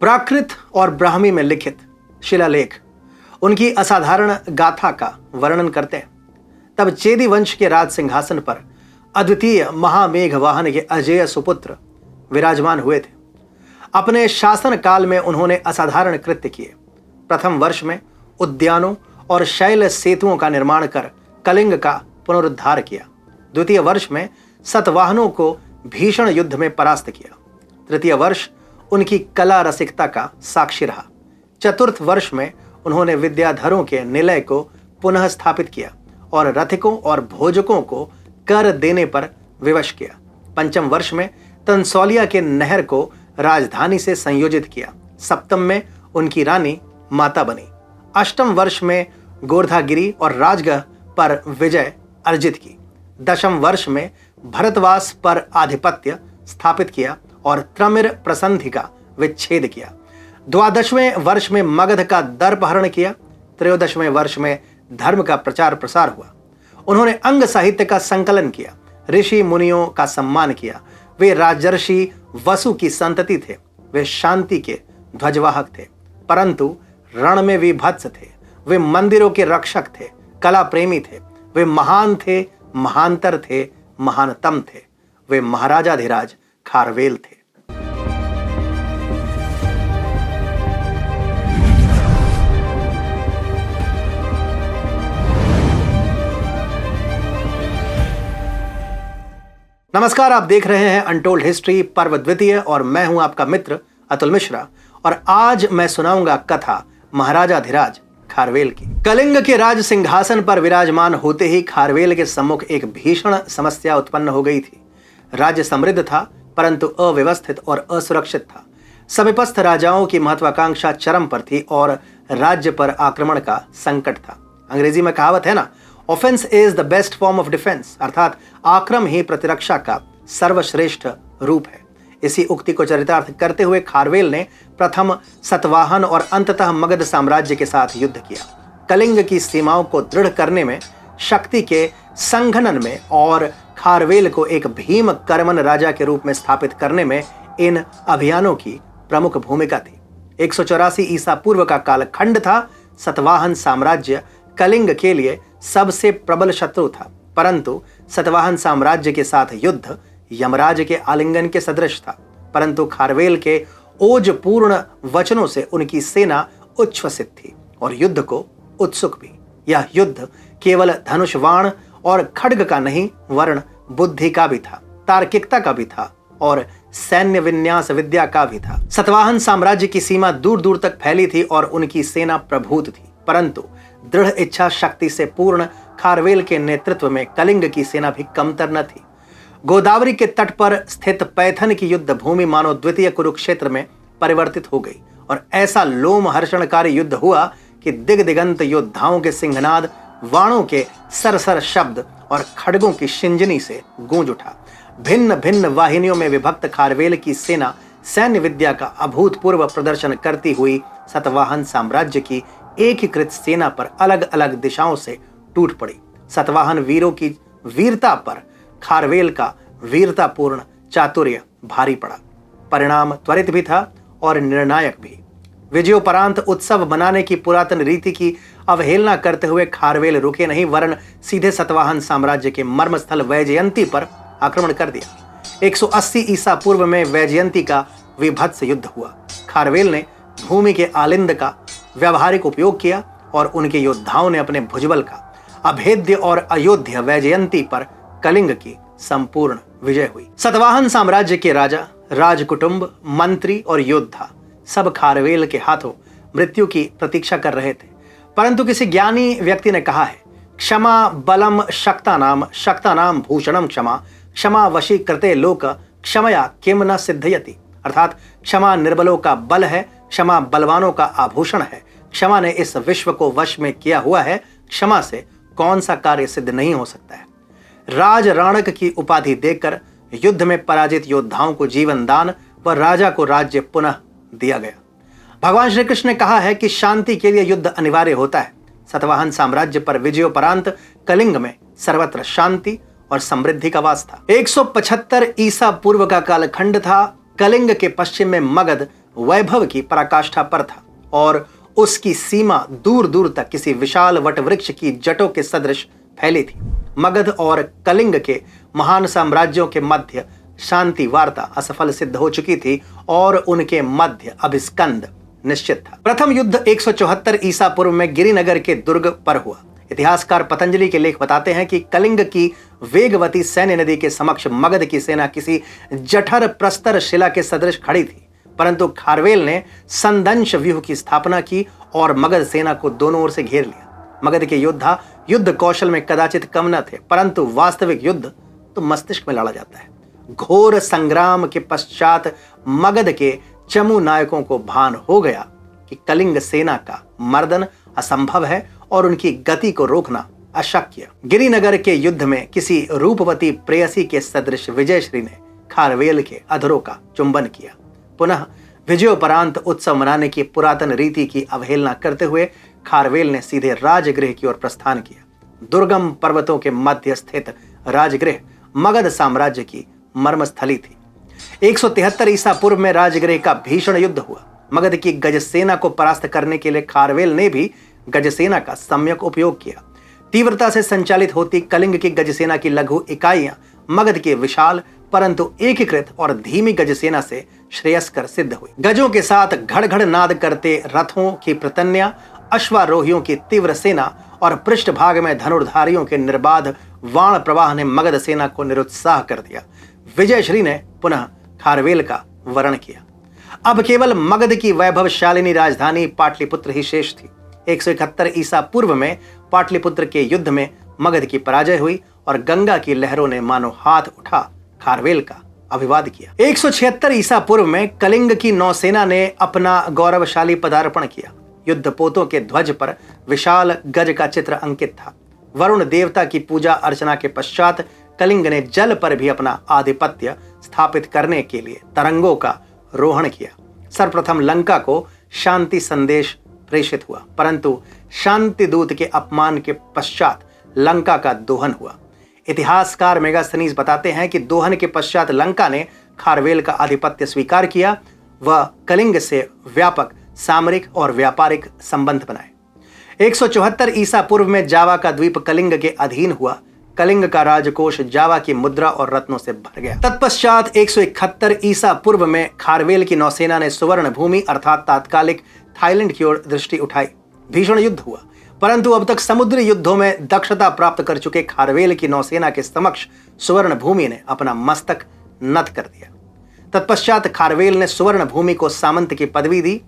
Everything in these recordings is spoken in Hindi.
प्राकृत और ब्राह्मी में लिखित शिलालेख उनकी असाधारण गाथा का वर्णन करते हैं। तब चेदी वंश के राज सिंहासन पर अद्वितीय महामेघ वाहन के अजेय सुपुत्र विराजमान हुए थे। अपने शासन काल में उन्होंने असाधारण कृत्य किए। प्रथम वर्ष में उद्यानों और शैल सेतुओं का निर्माण कर कलिंग का पुनरुद्धार किया। द्वितीय वर्ष में सतवाहनों को भीषण युद्ध में परास्त किया। तृतीय वर्ष उनकी कला रसिकता का साक्षी रहा। चतुर्थ वर्ष में उन्होंने विद्याधरों के निलय को पुनः स्थापित किया और रथिकों और भोजकों को कर देने पर विवश किया। पंचम वर्ष में तंसौलिया के नहर को राजधानी से संयोजित किया। सप्तम में उनकी रानी माता बनी। अष्टम वर्ष में गोर्धागिरी और राजगढ़ पर विजय अर्जित की। दशम वर्ष में भरतवास पर आधिपत्य स्थापित किया और त्रमिर प्रसंधि का विच्छेद किया। द्वादशवें वर्ष में मगध का दर्पहरण किया। त्रयोदशवें वर्ष में धर्म का प्रचार प्रसार हुआ। उन्होंने अंग साहित्य का संकलन किया। ऋषि मुनियों का सम्मान किया। वे राजर्षि वसु की संतति थे। वे शांति के ध्वजवाहक थे, परंतु रण में विभत्स थे। वे मंदिरों के रक्षक थे, कला प्रेमी थे। वे महान थे, महानतर थे, महानतम थे। वे महाराजाधिराज खारवेल थे। नमस्कार, आप देख रहे हैं अनटोल्ड हिस्ट्री पर्व द्वितीय और मैं हूं आपका मित्र अतुल मिश्रा। और आज मैं सुनाऊंगा कथा महाराजाधिराज खारवेल की। कलिंग के राज सिंहासन पर विराजमान होते ही खारवेल के सम्मुख एक भीषण समस्या उत्पन्न हो गई थी। राज्य समृद्ध था, परंतु अव्यवस्थित और असुरक्षित था। समीपस्थ राजाओं की महत्वाकांक्षा चरम पर थी और राज्य पर आक्रमण का संकट था। अंग्रेजी में कहावत है ना, offence is the best form of defence, अर्थात आक्रमण ही प्रतिरक्षा का सर्वश्रेष्ठ रूप है। इसी उक्ति को चरितार्थ करते हुए खारवेल ने प्रथम सतवाहन और अंततः मगध साम्राज्य के साथ युद्ध किया। कलिंग की सीमाओं को दृढ़ करने में, शक्ति के संघनन में और खारवेल को एक भीम कर्मन राजा के रूप में स्थापित करने में इन अभियानों की प्रमुख भूमिका थी। 184 ईसा पूर्व का कालखंड था। सतवाहन साम्राज्य कलिंग के लिए सबसे प्रबल शत्रु था, परंतु सतवाहन साम्राज्य के साथ युद्ध यमराज के आलिंगन के सदृश था। परंतु खारवेल के ओजपूर्ण वचनों से उनकी सेना उच्छ्वसित थी और युद्ध को उत्सुक भी। यह युद्ध केवल धनुषवाण और खड्ग का नहीं, वर्ण बुद्धि का भी था, तार्किकता का भी था और सैन्य विन्यास विद्या का भी था। सतवाहन साम्राज्य की सीमा दूर दूर तक फैली थी और उनकी सेना प्रभूत थी, परंतु दृढ़ इच्छा शक्ति से पूर्ण खारवेल के नेतृत्व में कलिंग की सेना भी कमतर न थी। गोदावरी के तट पर स्थित पैथन की युद्ध भूमि मानो द्वितीय कुरुक्षेत्र में परिवर्तित हो गई और ऐसा लोमहर्षणकारी युद्ध हुआ कि दिग दिगंत योद्धाओं के सिंहनाद, वाणों के सरसर शब्द और खड्गों की शिंजनी से गूंज उठा। भिन्न भिन्न वाहिनियों में विभक्त खारवेल की सेना सैन्य विद्या का अभूतपूर्व प्रदर्शन करती हुई सतवाहन साम्राज्य की एकीकृत सेना पर अलग अलग दिशाओं से टूट पड़ी। सतवाहन वीरों की वीरता पर खारवेल का वीरतापूर्ण चातुर्य भारी पड़ा। परिणाम त्वरित भी था और निर्णायक भी। विजयोपरांत उत्सव मनाने की पुरातन रीति की अवहेलना करते हुए खारवेल रुके नहीं, वरन सीधे सतवाहन साम्राज्य के मर्मस्थल वैजयंती पर आक्रमण कर दिया। 180 ईसा पूर्व में वैजयंती का विभत्स युद्ध हुआ। खारवेल ने भूमि के आलिंद का व्यावहारिक उपयोग किया और उनके योद्धाओं ने अपने भुजबल का अभेद्य और अयोध्य वैजयंती पर कलिंग की संपूर्ण विजय हुई। सतवाहन साम्राज्य के राजा, राजकुटुंब, मंत्री और योद्धा सब खारवेल के हाथों मृत्यु की प्रतीक्षा कर रहे थे, परंतु किसी ज्ञानी व्यक्ति ने कहा है, क्षमा बलम शक्तानाम भूषणम क्षमा, क्षमा वशीकृते लोक क्षमया किम न सिद्धयति, अर्थात क्षमा निर्बलों का बल है, क्षमा बलवानों का आभूषण है। क्षमा ने इस विश्व को वश में किया हुआ है, क्षमा से कौन सा कार्य सिद्ध नहीं हो सकता है। राज राणक की उपाधि देकर युद्ध में पराजित योद्धाओं को जीवन दान व राजा को राज्य पुनः दिया गया। भगवान श्री कृष्ण ने कहा है कि शांति के लिए युद्ध अनिवार्य होता है। सतवाहन साम्राज्य पर विजयोपरांत कलिंग में सर्वत्र शांति और समृद्धि का वास था। 175 ईसा पूर्व का कालखंड था। कलिंग के पश्चिम में मगध वैभव की पराकाष्ठा पर था और उसकी सीमा दूर दूर तक किसी विशाल वटवृक्ष की जटों के सदृश फैली थी। मगध और कलिंग के महान साम्राज्यों के मध्य शांति वार्ता असफल सिद्ध हो चुकी थी और उनके मध्य अभिस्कंद निश्चित था। प्रथम युद्ध 174 ईसा पूर्व में गिरिनगर के दुर्ग पर हुआ। इतिहासकार पतंजलि के लेख बताते हैं कि कलिंग की वेगवती सैन्य नदी के समक्ष मगध की सेना किसी जठर प्रस्तर शिला के सदृश खड़ी थी, परंतु खारवेल ने संदंश व्यूह की स्थापना की और मगध सेना को दोनों ओर से घेर लिया। मगध के योद्धा युद्ध कौशल में कदाचित कम न थे, परंतु वास्तविक युद्ध तो मस्तिष्क में लड़ा जाता है। घोर संग्राम के पश्चात मगध के चमू नायकों को भान हो गया कि कलिंग सेना का मर्दन असंभव है और उनकी गति को रोकना अशक्य। गिरिनगर के युद्ध में किसी रूपवती प्रेयसी के सदृश विजयश्री ने खारवेल के अधरों का चुंबन किया। पुनः विजयोपरांत उत्सव मनाने की पुरातन रीति की अवहेलना करते हुए खारवेल ने सीधे राजगृह की ओर प्रस्थान किया। दुर्गम पर्वतों के मध्य स्थित राजगृह मगध साम्राज्य की मर्मस्थली थी। 173 ईसा पूर्व में राजगृह का भीषण युद्ध हुआ। मगध की गजसेना को परास्त करने के लिए खारवेल ने भी गजसेना का सम्यक उपयोग किया। तीव्रता से संचालित होती कलिंग की गजसेना की लघु इकाइयां मगध के विशाल परंतु एकीकृत और धीमी गजसेना से श्रेयस्कर सिद्ध हुई। गजों के साथ घड़घड़ नाद करते रथों की प्रतन्या, अश्वारोहियों की तीव्र सेना और पृष्ठभाग में धनुर्धारियों के निर्बाध वाण प्रवाह ने मगध सेना को निरुत्साह कर दिया। विजयश्री ने पुनः खारवेल का वर्ण किया। अब केवल मगध की वैभवशालिनी राजधानी पाटलिपुत्र ही शेष थी। 171 ईसा पूर्व में पाटलिपुत्र के युद्ध में मगध की पराजय हुई और गंगा की लहरों ने मानो हाथ उठा खारवेल का अभिवाद किया। 176 ईसा पूर्व में कलिंग की नौसेना ने अपना गौरवशाली पदार्पण किया। युद्धपोतों के ध्वज पर विशाल गज का चित्र अंकित था। वरुण देवता की पूजा अर्चना के पश्चात कलिंग ने जल पर भी अपना आधिपत्य स्थापित करने के लिए तरंगों का रोहण किया। सर्वप्रथम लंका को शांति संदेश प्रेषित हुआ, परंतु शांति दूत के अपमान के पश्चात लंका का दोहन हुआ। इतिहासकार मेगास्थनीज बताते हैं कि दोहन के पश्चात लंका ने खारवेल का आधिपत्य स्वीकार किया। वह कलिंग से व्यापक सामरिक और व्यापारिक संबंध बनाए। 174 ईसा पूर्व में जावा का द्वीप कलिंग के अधीन हुआ। कलिंग का राजकोष जावा की मुद्रा और रत्नों से भर गया। तत्पश्चात 171 ईसा पूर्व में खारवेल की नौसेना ने सुवर्ण भूमि अर्थात तात्कालिक थाईलैंड की ओर दृष्टि उठाई। भीषण युद्ध हुआ, परंतु अब तक समुद्री युद्धों में दक्षता प्राप्त कर चुके खारवेल की नौसेना के समक्ष सुवर्ण भूमि ने अपना मस्तक नत कर दिया। तत्पश्चात खारवेल ने सुवर्ण भूमि को सामंत की पदवी दी।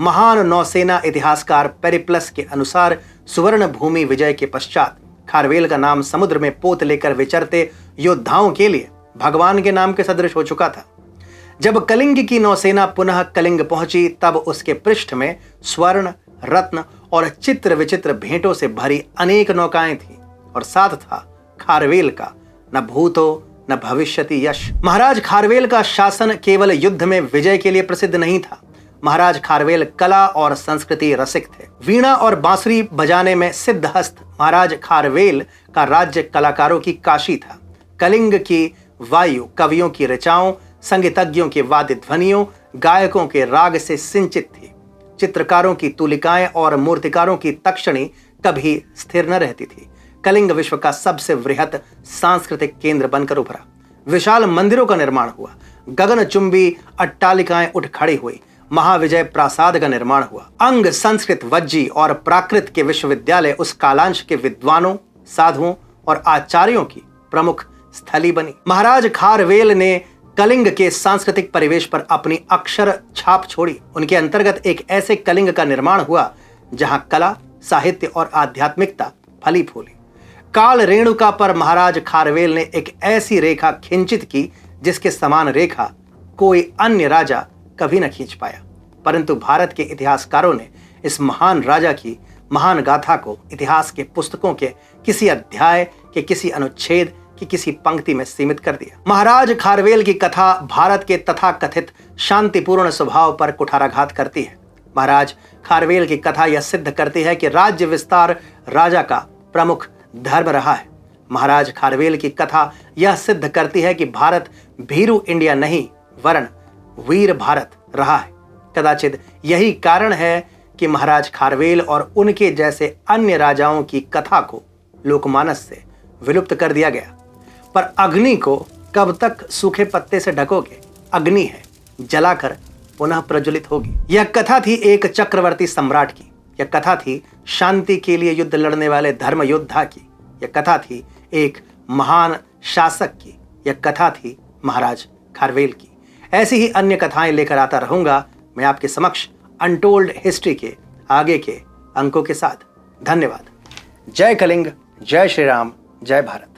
महान नौसेना इतिहासकार पेरिप्लस के अनुसार सुवर्ण भूमि विजय के पश्चात खारवेल का नाम समुद्र में पोत लेकर विचरते योद्धाओं के लिए भगवान के नाम के सदृश हो चुका था। जब कलिंग की नौसेना पुनः कलिंग पहुंची तब उसके पृष्ठ में स्वर्ण, रत्न और चित्र विचित्र भेंटों से भरी अनेक नौकाएं थी और साथ था खारवेल का न भूतो न भविष्यति यश। महाराज खारवेल का शासन केवल युद्ध में विजय के लिए प्रसिद्ध नहीं था। महाराज खारवेल कला और संस्कृति रसिक थे। वीणा और बांसुरी बजाने में सिद्धहस्त महाराज खारवेल का राज्य कलाकारों की काशी था। कलिंग की वायु कवियों की ऋचाओं, संगीतज्ञों के वाद्य ध्वनियों, गायकों के राग से सिंचित थी। चित्रकारों की तुलिकाएं और मूर्तिकारों की तक्षणी कभी स्थिर न रहती थी। कलिंग विश्व का सबसे वृहत सांस्कृतिक केंद्र बनकर उभरा। विशाल मंदिरों का निर्माण हुआ। गगनचुंबी अट्टालिकाएं उठ खड़ी हुई। महाविजय प्रासाद का निर्माण हुआ। अंग, संस्कृत, वज्जी और प्राकृत के विश्वविद्यालय उस कालांश के विद्वानों, साधुओं और आचार्यों की प्रमुख स्थली बनी। महाराज खारवेल ने कलिंग के सांस्कृतिक परिवेश पर अपनी अक्षर छाप छोड़ी। उनके अंतर्गत एक ऐसे कलिंग का निर्माण हुआ जहां कला, साहित्य और आध्यात्मिकता फली फूली। काल रेणुका पर महाराज खारवेल ने एक ऐसी रेखा खिंचित की जिसके समान रेखा कोई अन्य राजा कभी न खींच पाया। परंतु भारत के इतिहासकारों ने इस महान राजा की महान गाथा को इतिहास के पुस्तकों के किसी अध्याय के किसी अनुच्छेद की किसी पंक्ति में सीमित कर दिया। महाराज खारवेल की कथा भारत के तथाकथित शांतिपूर्ण स्वभाव पर कुठाराघात करती है। महाराज खारवेल की कथा यह सिद्ध करती है कि राज्य विस्तार राजा का प्रमुख धर्म रहा है। महाराज खारवेल की कथा यह सिद्ध करती है कि भारत भीरू इंडिया नहीं वरन वीर भारत रहा है। कदाचित यही कारण है कि महाराज खारवेल और उनके जैसे अन्य राजाओं की कथा को लोकमानस से विलुप्त कर दिया गया। पर अग्नि को कब तक सूखे पत्ते से ढकोगे? अग्नि है, जलाकर पुनः प्रज्वलित होगी। यह कथा थी एक चक्रवर्ती सम्राट की। यह कथा थी शांति के लिए युद्ध लड़ने वाले धर्म योद्धा की। यह कथा थी एक महान शासक की। यह कथा थी महाराज खारवेल की। ऐसी ही अन्य कथाएं लेकर आता रहूंगा मैं आपके समक्ष अनटोल्ड हिस्ट्री के आगे के अंकों के साथ। धन्यवाद। जय कलिंग, जय श्री राम, जय भारत।